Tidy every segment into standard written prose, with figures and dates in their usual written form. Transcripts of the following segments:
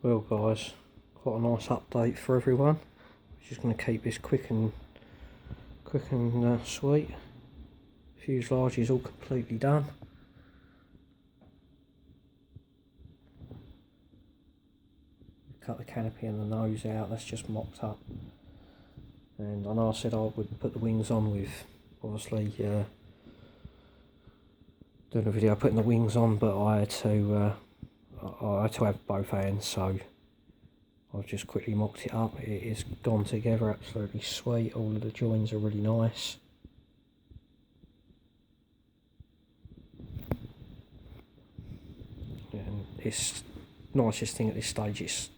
Well guys, quite a nice update for everyone. Just going to keep this quick and sweet. Fuselage is all completely done. Cut the canopy and the nose out, that's just mocked up. And I know I said I would put the wings on with, obviously, doing a video putting the wings on, but I had to have both hands, so I've just quickly mocked it up. It is gone together absolutely sweet. All of the joins are really nice. And it's nicest thing at this stage, it's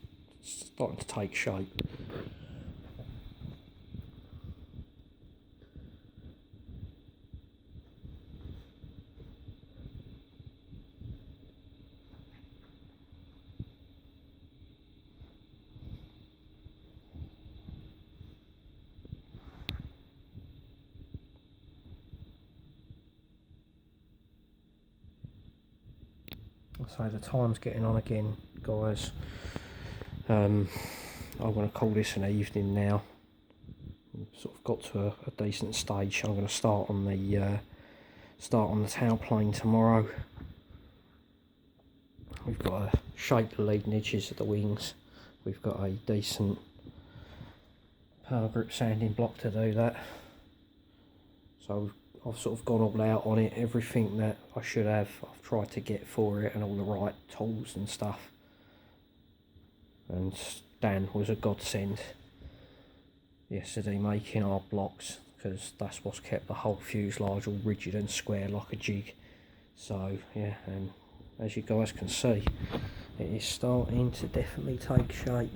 starting to take shape. So the time's getting on again, guys. I'm going to call this an evening now. I've sort of got to a decent stage. I'm going to start on the tail plane tomorrow. We've got to shape the leading edges of the wings. We've got a decent power grip sanding block to do that. So I've sort of gone all out on it. Everything that I should have, I've tried to get for it, and all the right tools and stuff. And Dan was a godsend yesterday making our blocks, because that's what's kept the whole fuselage all rigid and square like a jig. So yeah, and as you guys can see, it is starting to definitely take shape.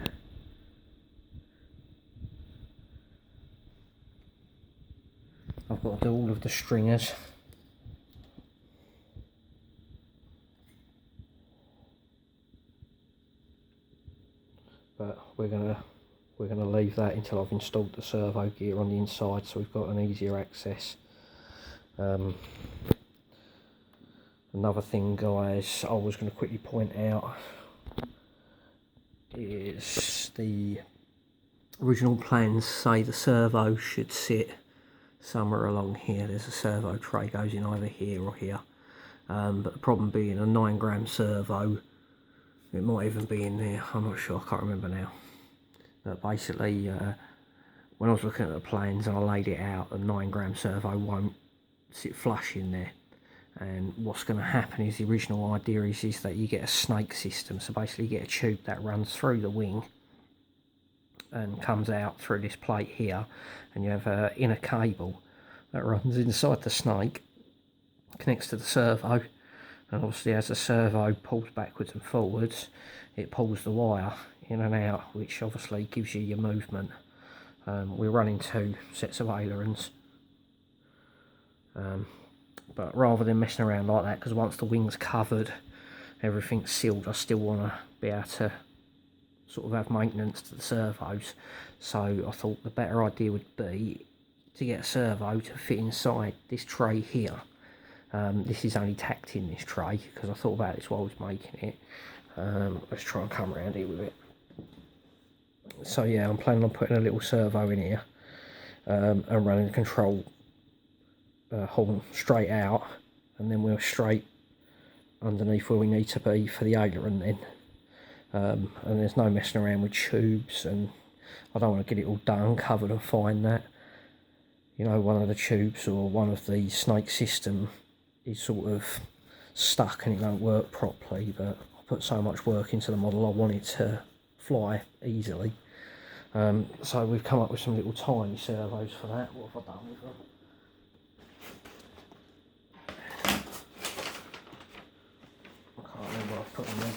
I've got to do all of the stringers. But we're gonna leave that until I've installed the servo gear on the inside, so we've got an easier access. Another thing, guys, I was going to quickly point out is the original plans say the servo should sit somewhere along here. There's a servo tray goes in either here or here, but the problem being a 9-gram servo, it might even be in there, I'm not sure, I can't remember now. But basically, when I was looking at the plans and I laid it out, the 9-gram servo won't sit flush in there. And what's going to happen is, the original idea is that you get a snake system. So basically you get a tube that runs through the wing and comes out through this plate here, and you have an inner cable that runs inside the snake, connects to the servo, and obviously as the servo pulls backwards and forwards, it pulls the wire in and out, which obviously gives you your movement. We're running 2 sets of ailerons, but rather than messing around like that, because once the wing's covered, everything's sealed, I still want to be able to sort of have maintenance to the servos. So I thought the better idea would be to get a servo to fit inside this tray here. This is only tacked in this tray, because I thought about this while I was making it. Let's try and come around here with it. So yeah, I'm planning on putting a little servo in here, and running the control horn straight out, and then we're straight underneath where we need to be for the aileron then. And there's no messing around with tubes, and I don't want to get it all done, covered and find that, you know, one of the tubes or one of the snake system is sort of stuck and it don't work properly. But I put so much work into the model, I want it to fly easily. So we've come up with some little tiny servos for that. What have I done with them? I can't remember what I've put them in.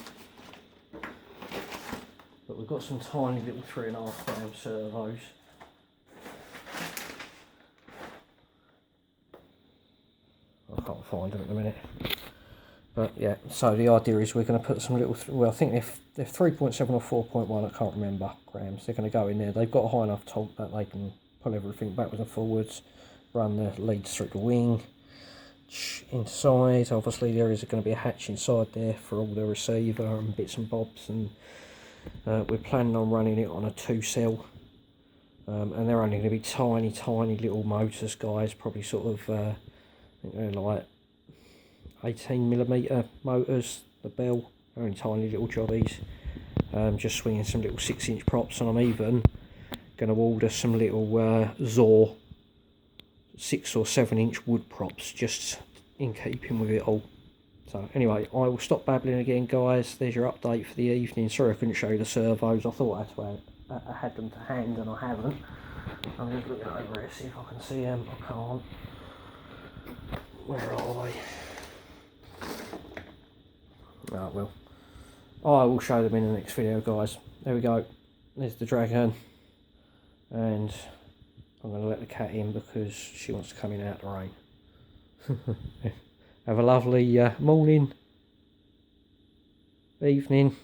But we've got some tiny little 3.5-gram servos. I can't find them at the minute. But yeah, so the idea is we're going to put some little, well, I think they're 3.7 or 4.1, I can't remember, grams. They're going to go in there. They've got a high enough torque that they can pull everything backwards and forwards, run the leads through the wing. Inside, obviously there is going to be a hatch inside there for all the receiver and bits and bobs and We're planning on running it on a 2-cell, and they're only going to be tiny little motors, guys, probably sort of I think they're like 18mm motors, the Bell. They're only tiny little jobbies. Just swinging some little 6-inch props, and I'm even going to order some little Zor 6 or 7-inch wood props, just in keeping with it all. So anyway, I will stop babbling again, guys. There's your update for the evening. Sorry I couldn't show you the servos. I thought I had them to hand, and I haven't. I'm just looking over here, see if I can see them. I can't. Where are they? Oh well. I will show them in the next video, guys. There we go. There's the dragon. And I'm going to let the cat in because she wants to come in out of the rain. Have a lovely morning, evening,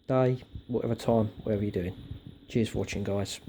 day, whatever time, whatever you're doing. Cheers for watching, guys.